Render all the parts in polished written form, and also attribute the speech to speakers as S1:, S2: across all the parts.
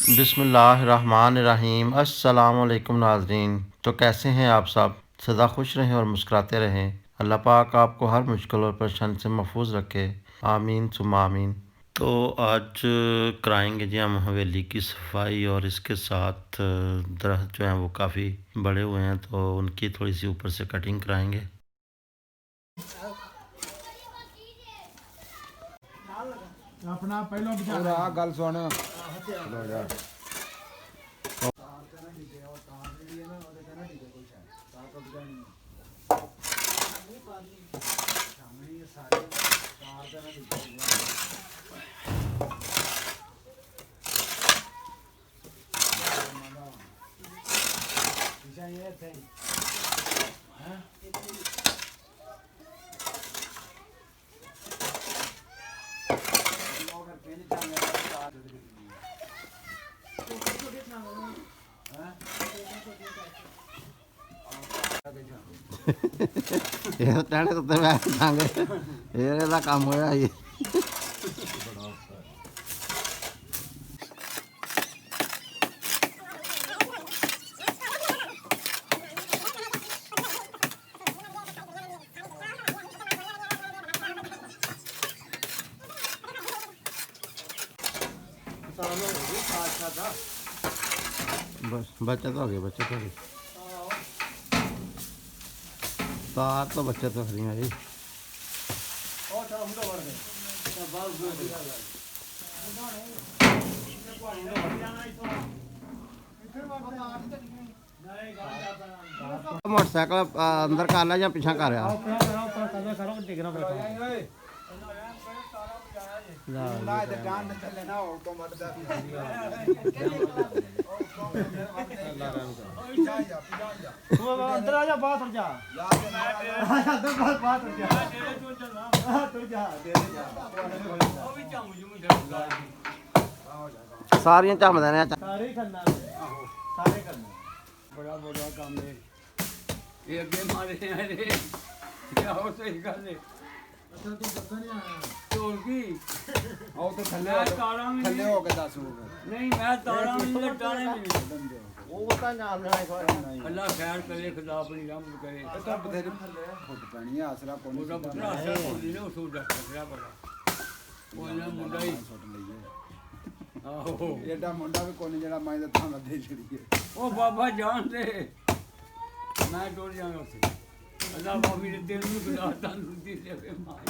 S1: बिस्मिल्लाहिर्रहमानिर्रहीम। अस्सलामुअलैकुम नाज़रीन। तो कैसे हैं आप सब? सदा खुश रहें और मुस्कुराते रहें। अल्लाह पाक आपको हर मुश्किल और परेशानी से महफूज रखे। आमीन सुम्मा आमीन। तो आज कराएंगे जी हम हवेली की सफाई, और इसके साथ दरख्त जो हैं वो काफ़ी बड़े हुए हैं, तो उनकी थोड़ी सी ऊपर से कटिंग कराएंगे।
S2: अपना पहला गल सुन
S1: ਇਹ ਟਾਣੇ ਉੱਤੇ ਬੈਠ ਜਾਾਂਗੇ, ਇਹਦਾ ਕੰਮ ਹੋਇਆ ਜੀ। बस बचत हो गई, बचत हो गई। तार तो बचत हो रही है जी। मोटरसाइकिल अंदर कर ला या पीछा कर
S2: अंदर आ जा, बाहर जा, अंदर बाहर जा,
S1: सारियां झमद ने
S2: सारे करना, सारे करना। बड़ा बड़ा काम है ये, अगे मारे क्या हो सही गल है। अच्छा तू पता नहीं आया तो की आओ तो थल्ले थल्ले हो के 10 हो गए। नहीं मैं तारा नहीं लटाने नहीं वो बता नाम ना है। अल्लाह खैर करे, खुदा अपनी रहमत करे। तो बतेरे फुट पानी है आसरा कोनी मुंडा बड़ा आसरा कोनी ने उसो डकरा बड़ा वो ना मुंडा ही छोट लईए। आहो एडा मुंडा भी कोनी जेड़ा माई दा थां दे छड़ीए। ओ बाबा जान दे मैं डोल जाऊंगा उसे। अल्लाह माफी दे तेरे ਨੂੰ खुदा तानु दी देवे माई।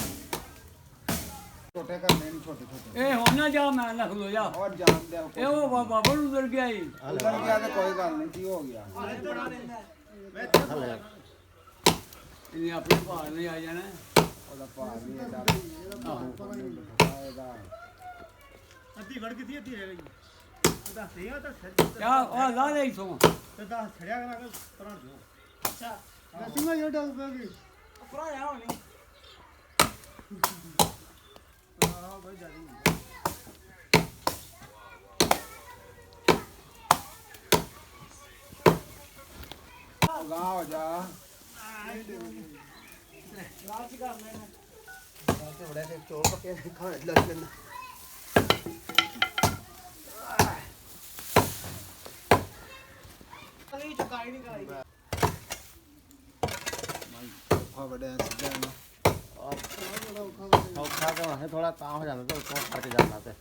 S2: छोटे करने नहीं, छोटे छोटे ए होना जा, मैं लख लो जा और जान दे ए वो बाबा उधर गया ही, उधर गया तो कोई गल नहीं, की हो गया इन्हें अपने भार नहीं आ जाना ओदा भार नहीं एदा। आहो एदा अद्धी वड़ कितनी अद्धी रह गई दस दिया तो क्या ओ ला ले सो तो दस छड़िया करा के परां जो। अच्छा नसीमा ये डाल पेगी परां आओ नहीं हां भाई जारी गाँव हो जा लास्ट कर लेना ऐसे बड़े से चोर पके खाने लग लेना। नहीं चुकाई नहीं कराई औखा बड़ा है ना
S1: औखा तो है थोड़ा काम हो जाता, तो उसको करके जाना ते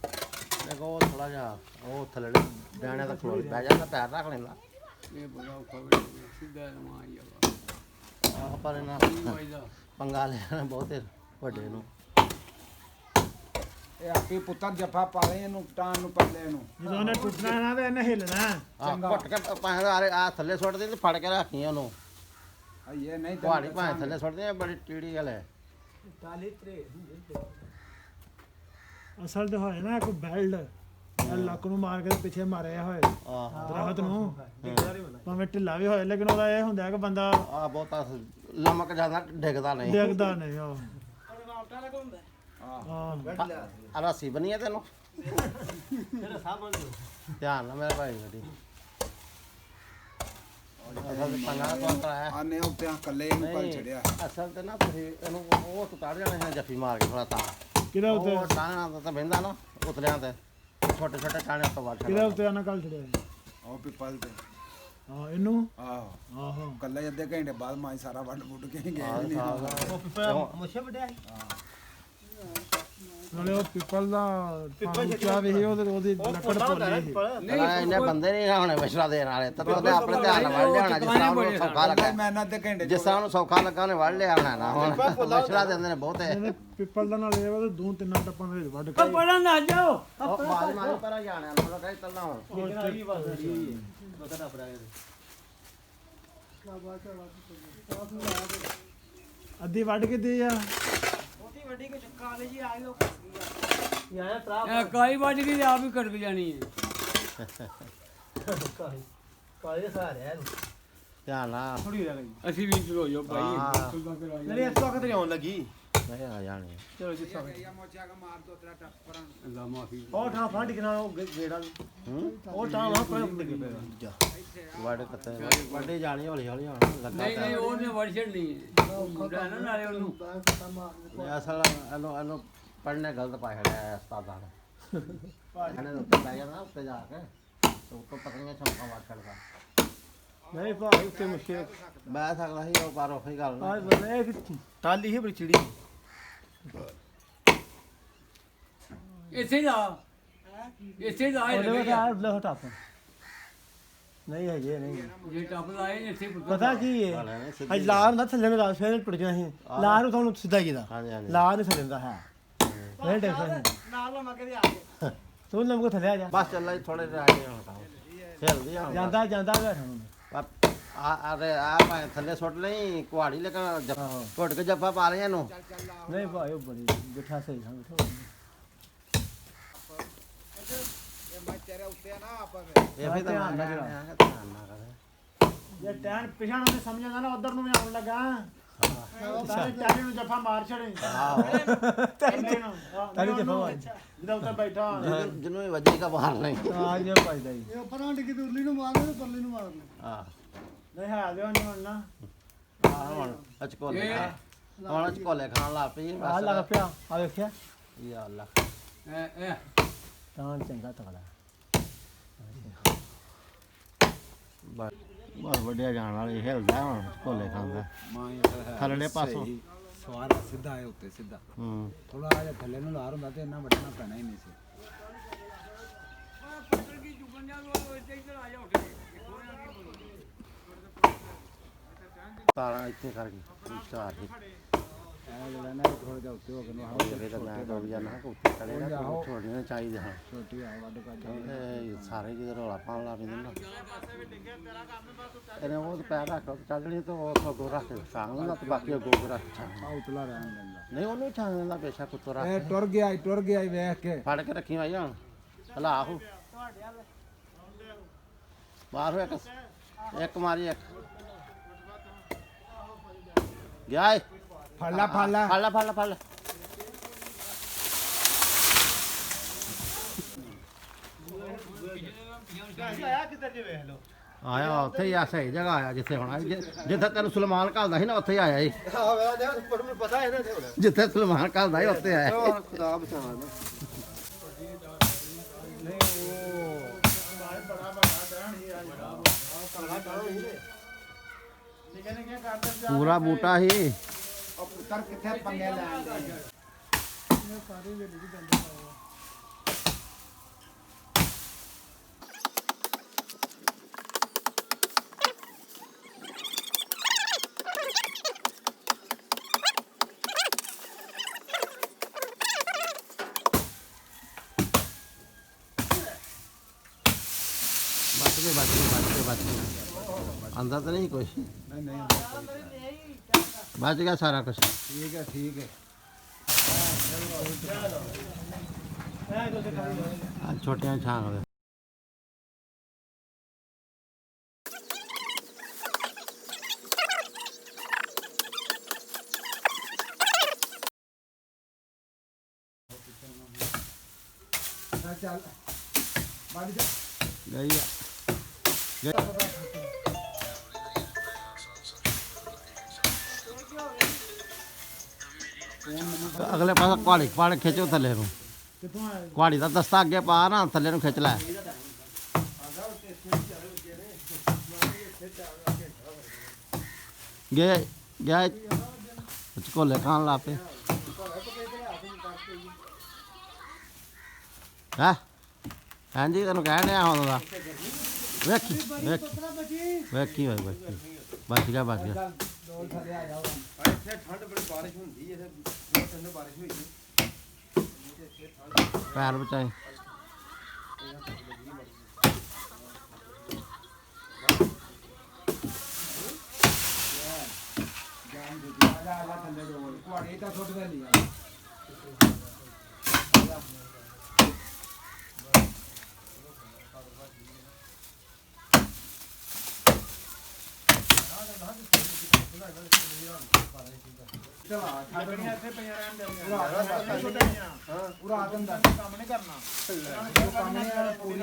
S1: देखो वो थोड़ा जा वो थले डाने तक खोल बैठ जाता, पैर रख लेना।
S2: ये बड़ा औखा बड़ा सीधा मां आया
S1: पर ना पंगा लेना बहुत ਵੱਡੇ ਨੂੰ।
S2: ਇਹ ਆਪੇ ਪੁੱਤਰ ਜੱਫਾ ਪਾਲੇ ਇਹਨੂੰ ਟਾਂ ਨੂੰ ਪੱਲੇ ਨੂੰ ਜਦੋਂ ਨੇ ਟੁੱਟਣਾ ਨਾ ਤੇ ਇਹਨੇ ਹਿੱਲਣਾ।
S1: ਘੁੱਟ ਕੇ ਭਾਵੇਂ ਆ ਥੱਲੇ ਸੁੱਟ ਦੇ ਤੇ ਫੜ ਕੇ ਰੱਖੀ ਉਹਨੂੰ।
S2: ਇਹ ਨਹੀਂ
S1: ਪਹਾੜੀ ਭਾਵੇਂ ਥੱਲੇ ਸੁੱਟਦੇ ਆ, ਬੜੀ ਟੀੜੀ ਗੱਲ ਹੈ।
S2: ਅਸਲ ਤੇ ਹੋਏ ਨਾ ਕੋਈ ਬੈਲਟ ਲੱਕ ਨੂੰ ਮਾਰ ਕੇ ਪਿੱਛੇ ਮਾਰਿਆ ਹੋਏ ਦਰਖਤ ਨੂੰ, ਭਾਵੇਂ ਢਿੱਲਾ ਵੀ ਹੋਏ, ਲੇਕਿਨ ਉਹਦਾ ਇਹ ਹੁੰਦਾ ਕਿ ਬੰਦਾ
S1: ਆ ਬਹੁਤਾ ਲਮਕ ਜਾਂਦਾ, ਡਿੱਗਦਾ ਨਹੀਂ।
S2: ਡਿੱਗਦਾ ਨਹੀਂ। ਆਹ
S1: ਰੱਸੀ ਬਣੀ ਹੈ ਤੈਨੂੰ ਧਿਆਨ ਨਾਲ ਮੇਰੇ ਭਾਈ ਗੱਡੀ
S2: ਆਨੇ ਉੱਤੇ ਕੱਲੇ ਨੂੰ ਕਰ ਛੜਿਆ।
S1: ਅਸਲ ਤੇ ਨਾ ਤੁਸੀਂ ਇਹਨੂੰ ਉਹ ਉਤਾਰ ਜਾਣੇ ਹੈ ਜੱਫੀ ਮਾਰ ਕੇ ਥੋੜਾ ਤਾਂ
S2: ਕਿਹਦਾ ਉੱਤੇ
S1: ਉਹ ਟਾਣਾ ਤਾਂ ਬਹਿੰਦਾ ਨਾ ਉਤਲਿਆਂ ਤੇ ਛੋਟੇ ਛੋਟੇ ਟਾਣੇ ਤੋਂ ਵੱਢ
S3: ਕਿਹਦੇ ਉੱਤੇ ਆਣਾ ਕੱਲ ਛੜਿਆ
S4: ਉਹ ਪਿੱਪਲ ਤੇ
S3: ਹਾਂ ਇਹਨੂੰ
S4: ਆਹੋ
S3: ਆਹੋ
S4: ਕੱਲਾ ਅੱਧੇ ਘੰਟੇ ਬਾਅਦ ਮਾਈ ਸਾਰਾ ਵੱਢ ਵੁੱਢ ਕੇ ਗਏ ਨਹੀਂ
S3: ਉਹ ਪਿੱਪਲ ਮੁੱਛੇ ਵੱਡਿਆ ਨਾਲੇ ਉਹ ਪਿੱਪਲ ਦਾ ਪਿੱਪਲ ਵੀ ਉਹਦੀ ਲੱਕੜ ਪਰਲੀ
S1: ਇਹਨੇ ਬੰਦੇ ਨਹੀਂ ਹੋਣੇ ਮਸ਼ਰਾ ਦੇਣ ਵਾਲੇ ਤਾਂ ਉਹਨੇ ਆਪਣੇ ਧਿਆਨ ਨਾਲ ਵੱਢ ਲਿਆਉਣਾ ਜਿਸ ਤਰ੍ਹਾਂ ਉਹਨੂੰ ਸੌਖਾ ਲੱਗਾ
S4: ਮੈਂ ਨਾ ਅੱਧੇ ਘੰਟੇ
S1: ਜਿਸ ਤਰ੍ਹਾਂ ਉਹਨੂੰ ਸੌਖਾ ਲੱਗਾ ਉਹਨੇ ਵੱਢ ਲਿਆ ਹੋਣਾ ਨਾ ਹੁਣ ਮਸ਼ਰਾ ਦਿੰਦੇ ਨੇ ਬਹੁਤੇ
S3: ਇਹਨੇ ਪਿੱਪਲ ਦਾ ਨਾਲ ਇਹ ਵਾ ਦੋ ਤਿੰਨਾਂ ਟੱਪਾਂ ਦੇ ਵਿੱਚ ਵੱਢ ਕੇ
S2: ਪੜਨ ਨਾ ਜਾਓ
S1: ਉਹ ਮਾਰੀ ਮਾਰੀ ਪਰ ਜਾਣਾ ਥੋੜਾ ਕਹੀ ਚੱਲਣਾ ਹੁਣ
S3: ਅੱਧੀ ਵੱਢ ਕੇ ਦੇ ਆ
S2: ਕਾਈ ਵੱਜ ਗਈ ਆਪ ਹੀ ਕਟਕ ਜਾਣੀ ਹੈ
S1: ਧਿਆਨ ਨਾਲ
S2: ਅਸੀਂ ਵੀ ਸ਼ੁਰੂ ਹੋ ਜਾਓ ਭਾਈ
S1: ਹਾਂ।
S3: ਨਹੀਂ ਇਸ ਵਕਤ ਨਹੀਂ ਆਉਣ ਲੱਗੀ
S1: ਨਹੀਂ ਆ ਜਾਣੀ
S3: ਚਲੋ ਜੀ ਸਭ
S4: ਮੋਚਾ ਕੇ ਮਾਰ ਦੋ ਤੇਰਾ ਟੱਪ ਪਰਾਂ
S2: ਅੱਲਾ ਮਾਫੀ
S3: ਉਹ ਠਾਂ ਫਾਂਡ ਕੇ ਨਾਲ ਉਹ ਗੇੜਾ
S1: ਹੂੰ
S3: ਉਹ ਠਾਂ ਵਾਂ ਪਰ ਉੱਤੇ ਪਿਆ
S1: ਵੱਢ ਕੱਤੇ ਵੱਢੇ ਜਾਣੀ ਹੌਲੀ ਹੌਲੀ ਹੁਣ ਲੱਗਾ
S2: ਨਹੀਂ ਨਹੀਂ ਉਹਨੇ ਵੜ ਛੱਡਣੀ ਹੈ ਮੁੰਡਾ ਨਾ ਨਾਲੇ ਉਹਨੂੰ
S1: ਅਸਲ ਇਹਨੂੰ ਪੜ੍ਹਨੇ ਗਲਤ ਪਾ ਛੜਿਆ ਉਸਤਾਦਾਂ ਨੇ ਇਹਨੇ ਉੱਤੇ ਬਹਿ ਜਾਣਾ ਉੱਤੇ ਜਾ ਕੇ ਤੇ ਉੱਤੋਂ ਪਤਲੀਆਂ ਚਮਕਾਂ ਵੱਢ ਛੱਡਦਾ
S3: ਨਹੀਂ ਭਾਈ ਉੱਤੇ ਮੁਸ਼ਕਿਲ
S1: ਬਹਿ ਸਕਦਾ ਸੀ ਉਹ ਪਰ ਉਹੀ ਗੱਲ ਨਾ
S3: ਆਹ ਬੰਦੇ ਇੱਕ ਟਾਲੀ ਹੀ ਬੜੀ ਚਿੜੀ
S2: ਇੱਥੇ ਜਾ ਇੱਥੇ ਜਾ
S3: ਉਹਦੇ ਵਿੱਚ ਆ ਲੋ ਟੱਪ ਨਹੀਂ ਹੈ ਜੇ ਨਹੀਂ
S2: ਜੇ ਟੱਪ ਲਾਏ ਨੇ ਇੱਥੇ
S3: ਪਤਾ ਕੀ ਹੈ
S1: ਗੱਲ ਹੈ ਨਾ ਸਿੱਧੀ
S3: ਅੱਜ ਲਾਰ ਨਾ ਥੱਲੇ ਨੂੰ ਲਾ ਫੇਰ ਟੁੱਟ ਜਾਣਾ ਸੀ ਲਾਰ ਨੂੰ ਤੁਹਾਨੂੰ ਸਿੱਧਾ ਕੀਤਾ
S1: ਹਾਂਜੀ ਹਾਂਜੀ
S3: ਲਾਰ ਨਹੀਂ ਥੱਲੇ ਦਾ ਹੈ ਇਹ ਡਿਫਰੈਂਸ ਨਾਲ ਮੱਕੇ ਦੇ ਆ ਗਏ ਤੂੰ ਲੰਮਕੋ ਥੱਲੇ ਆ ਜਾ
S1: ਬਸ ਚੱਲ ਜੀ ਥੋੜੇ ਜਿਹਾ ਆਏ ਹੁਣ ਖੇਲਦੀ ਆ
S3: ਜਾਂਦਾ ਜਾਂਦਾ ਬੈਠਾ ਹੁਣ
S1: ਆ ਭਾਵੇਂ ਥੱਲੇ ਸੁੱਟ ਲਈ ਕੁਹਾੜੀ ਲੇਕਿਨ ਘੁੱਟ ਕੇ ਜੱਫਾ ਪਾ ਲਿਆ ਇਹਨੂੰ
S3: ਨਹੀਂ ਭਾਈ ਉਹ ਬੜੀ ਬਿਠਾ ਸਹੀ ਹਾਂ ਬਿਠਾ
S4: ਇਹ ਮੈਂ ਤੇਰੇ ਉੱਤੇ ਆ ਨਾ ਆਪਾਂ
S1: ਇਹ ਵੀ ਤਾਂ
S3: ਧਿਆਨ ਨਾਲ
S1: ਧਿਆਨ ਨਾ ਕਰੇ
S3: ਜੇ ਟੈਨ ਪਿਛਾਣ ਉਹਨੇ ਸਮਝ ਜਾਂਦਾ ਨਾ ਉਧਰ ਨੂੰ ਵੀ ਆਉਣ ਲੱਗਾ ਸਾਰੇ ਚਾਰੇ ਨੂੰ ਜੱਫਾ ਮਾਰ ਛੜੇ ਤੈਨੂੰ ਜੱਫਾ ਮਾਰ ਜਿਹਦਾ ਉੱਤੇ ਬੈਠਾ
S1: ਜਿਹਨੂੰ ਵੀ ਵੱਜੇਗਾ ਬਾਹਰ ਨਹੀਂ
S3: ਆ ਜੇ ਭਾਈਦਾ ਜੀ
S4: ਇਹ ਪਰਾਂ ਟਿਕੀ ਉਰਲੀ ਨੂੰ ਮਾਰਨੇ ਤੇ ਪਰਲੀ ਨੂੰ ਮਾਰਨੇ
S1: ਹਾਂ
S3: ਨਹੀਂ ਹੈ ਦਿਓ ਨਹੀਂ ਹੁਣ ਨਾ
S1: ਹੁਣ ਅਚਕੋਲੇ ਹੁਣ ਅਚਕੋਲੇ ਖਾਣ ਲੱਗ ਪਈ
S3: ਆ ਲੱਗ ਪਿਆ ਆ ਵੇਖਿਆ
S1: ਯਾ ਅੱਲਾ
S2: ਇਹ
S3: ਤਾਂ ਚੰਗਾ ਤਕੜਾ
S1: ਬਹੁਤ ਵੱਡਿਆ ਜਾਣ ਵਾਲੀ ਹਿਲਦਾ ਹੁਣ ਅਚਕੋਲੇ ਖਾਂਦਾ ਥੱਲੜੇ ਪਾਸੋਂ
S4: ਸਵਾਰ ਸਿੱਧਾ ਆਏ ਉੱਤੇ ਸਿੱਧਾ
S1: ਹੂੰ
S4: ਥੋੜਾ ਜਿਹਾ ਥੱਲੇ ਨੂੰ ਲਾਰ ਹੁੰਦਾ ਤੇ ਇੰਨਾ ਵੱਡਣਾ ਪੈਣਾ ਹੀ ਨਹੀਂ ਸੀ
S1: ਤਾਰਾਂ ਇੱਥੇ ਕਰ ਗਈ ਚਾਰ ਹੀ
S4: ਇਹ ਜਿਹੜਾ ਨਾ ਥੋੜਾ ਜਿਹਾ ਉੱਤੇ ਹੋ ਕੇ ਨੂੰ
S1: ਇਹ ਤਾਂ ਮੈਂ ਕਰ ਜਾਣਾ ਕਿ ਉੱਤੇ ਖੜੇ ਨਾ ਛੋਟੀਆਂ ਚਾਹੀਦੇ ਹਨ
S4: ਛੋਟੀ ਆ ਵੱਡ ਕੱਢ
S1: ਇਹ ਸਾਰੇ ਜਿਹਦੇ ਰੌਲਾ ਪਾਉਣ ਲੱਗ ਪੈਂਦੇ ਨਾ ਇਹਨੇ ਉਹ ਪੈਰ ਰੱਖ ਕੇ ਚੱਲਣੀ ਤਾਂ ਉਹ ਸਗੋਂ ਰੱਖ ਕੇ ਸਾਂਗ ਲੈਂਦਾ ਤੇ ਬਾਕੀ ਅੱਗੋਂ ਰੱਖ ਛਾਂ
S4: ਆ ਉਤਲਾ ਰਹਿਣ ਦਿੰਦਾ
S1: ਨਹੀਂ ਉਹਨੂੰ ਛਾਂ ਲੈਂਦਾ ਬੇਸ਼ੱਕ ਉੱਤੋਂ ਰੱਖ
S4: ਇਹ ਟੁਰ ਗਿਆ ਈ ਵੇਖ ਕੇ
S1: ਫੜ ਕੇ ਰੱਖੀ ਭਾਈ ਹੁਣ ਹਲਾ ਹੋ ਬਾਹਰ ਹੋ ਇੱਕ ਮਾਰੀ ਇੱਕ ਗਿਆ ਏ
S4: ਫੜ ਲਾ
S1: ਫੜ ਲੈ ਫੜ ਲੈ
S3: ਆਇਆ ਕਿੱਧਰ ਜੇ ਵੇਖ ਲੋ
S1: ਆਇਆ ਉੱਥੇ ਹੀ ਆ ਸਹੀ ਜਗ੍ਹਾ ਆਇਆ ਜਿੱਥੇ ਹੁਣ ਜਿੱਥੇ ਤੈਨੂੰ ਸੁਲਮਾਨ ਘੱਲਦਾ ਸੀ ਨਾ ਉੱਥੇ ਹੀ ਆਇਆ ਸੀ
S3: ਹਾਂ ਵੇ ਉੱਪਰ ਨੂੰ ਪਤਾ ਹੈ ਨਾ ਤੇ ਹੁਣ
S1: ਜਿੱਥੇ ਸੁਲਮਾਨ ਘੱਲਦਾ ਸੀ ਉੱਥੇ ਆਇਆ
S3: ਖੁਦਾ ਬਚਾਣਾ ਨਾ ਨਹੀਂ ਉਹ ਬੜਾ ਵੱਡਾ ਡਾਣ ਹੀ ਆ ਜਿਹੜਾ ਤਗੜਾ ਡਾਣ ਹੀ ਨਿੱਕੇ ਨਿੱਕੇ ਕਰਦੇ
S1: ਪੂਰਾ ਬੂਟਾ ਸੀ
S4: ਉਹ ਪੁੱਤਰ ਕਿੱਥੇ ਪੰਗੇ ਲੈਣ ਦੇ
S3: ਸਾਰੇ ਵੇਲੇ ਦੀ ਗੰਦੇ
S1: बच गया अंदर तो नहीं कुछ
S4: ਨਹੀਂ ਨਹੀਂ
S1: बच गया सारा कुछ
S4: ਠੀਕ ਹੈ
S1: छोटिया छांग दे
S4: ਚੱਲ ਬਾੜੀ ਜਾ
S1: गई है अगले पास कुहाड़ी कुहाड़ी खिंचो थले को
S3: ਕਿੱਥੋਂ ਆਇਆ
S1: ਕੁਹਾੜੀ ਦਾ ਦਸਤਾ ਅੱਗੇ ਪਾ ਨਾ ਥੱਲੇ ਨੂੰ ਖਿੱਚ ਲੈ ਗਿਆ ਗਿਆ ਕੋਲੇ ਖਾਣ ਲਾ ਪਏ ਹੈ ਹਾਂਜੀ ਤੈਨੂੰ ਕਹਿਣ ਡਿਆ ਹੁਣ ਦਾ ਵੇਖੀ ਵੇਖੀ ਹੋਈ ਬਚ ਗਿਆ
S4: ਡੋਲ ਥੱਲੇ ਆ ਜਾਓ
S2: ਇੱਥੇ ਠੰਡ ਬੜੀ ਬਾਰਿਸ਼ ਹੁੰਦੀ ਹੈ ਇੱਥੇ ਠੰਡ ਬਾਰਿਸ਼ ਹੋਈ
S1: ਪੈਰ ਬਚਾਈ
S4: ਜਾਨ ਦੀ ਆ ਜਾ ਥੱਲੇ ਡੋਲ ਕੁਹਾੜੀ ਤਾਂ ਸੁੱਟ ਦੇ ਲਈ ਚਲਾ
S3: ਲੱਗਣੀਆਂ ਇੱਥੇ ਪਈਆਂ ਰਹਿਣ ਦੇ
S4: ਪੂਰਾ ਆਦਮ ਦਾ
S3: ਕੰਮ ਨਹੀਂ ਕਰਨਾ
S4: ਕੰਮ ਨਹੀਂ ਆ ਪੂਰੀ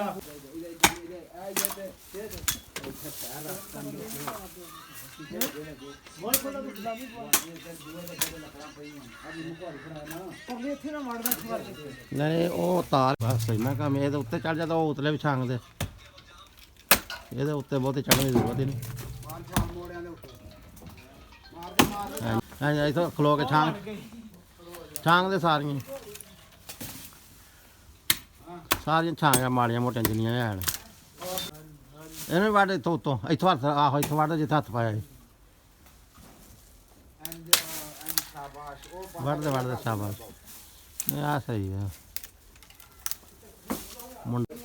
S3: ਬਹੁਤ ਖੋਲਾ ਤੂੰ ਗੁਲਾਬੀ ਪਰਲੇ ਇੱਥੇ ਨਾ ਮਾਰਦਾ ਇਸ ਵਾਰ
S1: ਨਹੀਂ ਉਹ ਤਾਰ ਬਸ ਇੰਨਾ ਕੰਮ ਇਹਦੇ ਉੱਤੇ ਚੜ ਜਾਂਦਾ ਉਹ ਉਤਲੇ ਵੀ ਛਾਂਗਦੇ ਇਹਦੇ ਉੱਤੇ ਬਹੁਤੇ ਚੜ੍ਹਨ ਦੀ ਜ਼ਰੂਰਤ ਹੀ ਨਹੀਂ
S4: ਮਾਰ ਛਾਂ ਮੋੜਿਆਂ ਦੇ ਉੱਤੇ ਮਾਰ
S1: ਹਾਂ ਇੱਥੋਂ ਖਲੋ ਕੇ ਛਾਂਗਦੇ ਸਾਰੀਆਂ ਛਾਂਗਾਂ ਮਾੜੀਆਂ ਮੋਟੀਆਂ ਜਿੰਨੀਆਂ ਹੈਣ ਇਹਨੂੰ ਵੱਢ ਇੱਥੋਂ ਉੱਤੋਂ ਇੱਥੋਂ ਹੱਥ ਆਹੋ ਇੱਥੋਂ ਵੱਢ ਜਿੱਥੇ ਹੱਥ ਪਾਇਆ ਸੀ
S4: ਐਂਡ ਸ਼ਾਬਾਸ਼ ਉਹ
S1: ਵੱਢਦੇ ਸ਼ਾਬਾਸ਼ ਨਹੀਂ ਆ ਸਹੀ ਆ ਮੁੰਡਾ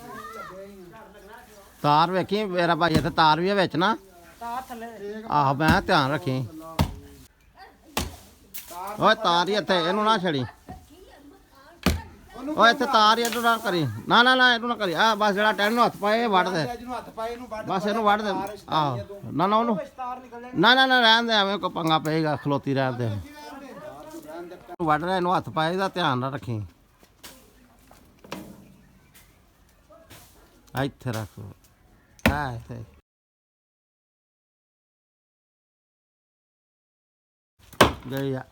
S1: ਤਾਰ ਵੇਖੀ ਮੇਰਾ ਭਾਈ ਇੱਥੇ ਤਾਰ ਵੀ ਆ ਵਿੱਚ ਨਾ
S3: ਤਾਰ ਥੱਲੇ
S1: ਆਹੋ ਮੈਂ ਧਿਆਨ ਰੱਖੀ ਓਏ ਤਾਰ ਹੀ ਇੱਥੇ ਇਹਨੂੰ ਨਾ ਛੜੀ ਓਏ ਇੱਥੇ ਤਾਰ ਹੀ ਇਹਨੂੰ ਨਾ ਕਰੀ ਨਾ ਇਹਨੂੰ ਨਾ ਕਰੀ ਆ ਬਸ ਜਿਹੜਾ ਟੈਨ ਨੂੰ ਹੱਥ ਪਾਏ ਇਹ ਵੱਢ ਦੇ
S4: ਜਿਹਨੂੰ ਹੱਥ ਪਾਏ ਇਹਨੂੰ ਵੱਢ
S1: ਬਸ ਇਹਨੂੰ ਵੱਢ ਦੇ ਆਹੋ ਨਾ ਉਹਨੂੰ
S3: ਤਾਰ ਨਿਕਲ ਜਾਣੀ
S1: ਨਾ ਰਹਿਣ ਦੇ ਐਵੇਂ ਕੋ ਪੰਗਾ ਪਏਗਾ ਖਲੋਤੀ ਰਹਿਣ ਦੇ ਵੱਢ ਰਿਹਾ ਇਹਨੂੰ ਹੱਥ ਪਾਏ ਦਾ ਧਿਆਨ ਨਾਲ ਰੱਖੀ ਇੱਥੇ ਰੱਖ ਆ ਇੱਥੇ ਗਈ ਆ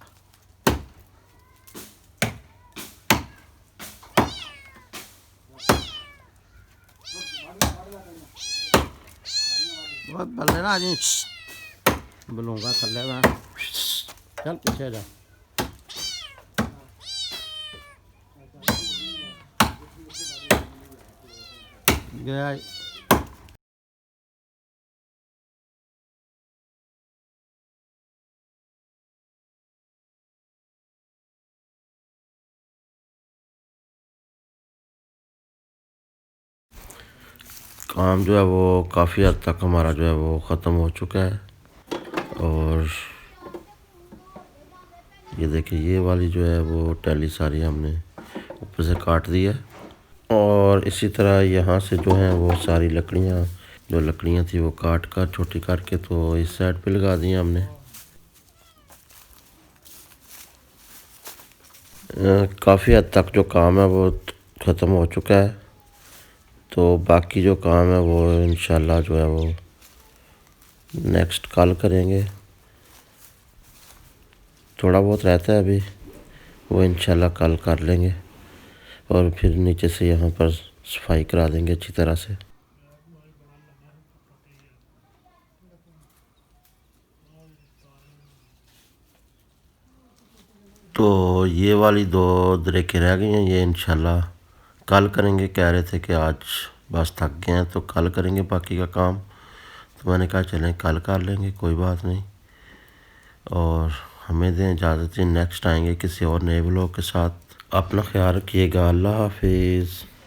S1: बहुत बल्ले ना जी बलूंगा थल्ले में चल पीछे जा गया काम जो है वो काफ़ी हद तक हमारा जो है वो ख़त्म हो चुका है और ये देखिए ये वाली जो है वो टैली सारी हमने ऊपर से काट दी है और इसी तरह यहाँ से जो है वो सारी लकड़ियाँ जो लकड़ियाँ थी वो काट कर छोटी करके तो इस साइड पे लगा दी हमने काफ़ी हद तक जो काम है वो ख़त्म हो चुका है तो बाकी जो काम है वो इंशाल्लाह जो है वो नेक्स्ट कल करेंगे थोड़ा बहुत रहता है अभी वो इंशाल्लाह कल कर लेंगे और फिर नीचे से यहाँ पर सफाई करा देंगे अच्छी तरह से तो ये वाली दो दरेखें रह गई हैं ये इंशाल्लाह कल करेंगे कह रहे थे कि आज बस थक गए हैं तो कल करेंगे बाकी का काम तो मैंने कहा चलें कल कर लेंगे कोई बात नहीं और हमें दें इजाज़त नेक्स्ट आएंगे किसी और नए व्लॉग के साथ अपना ख्याल रखिएगा अल्लाह हाफिज़।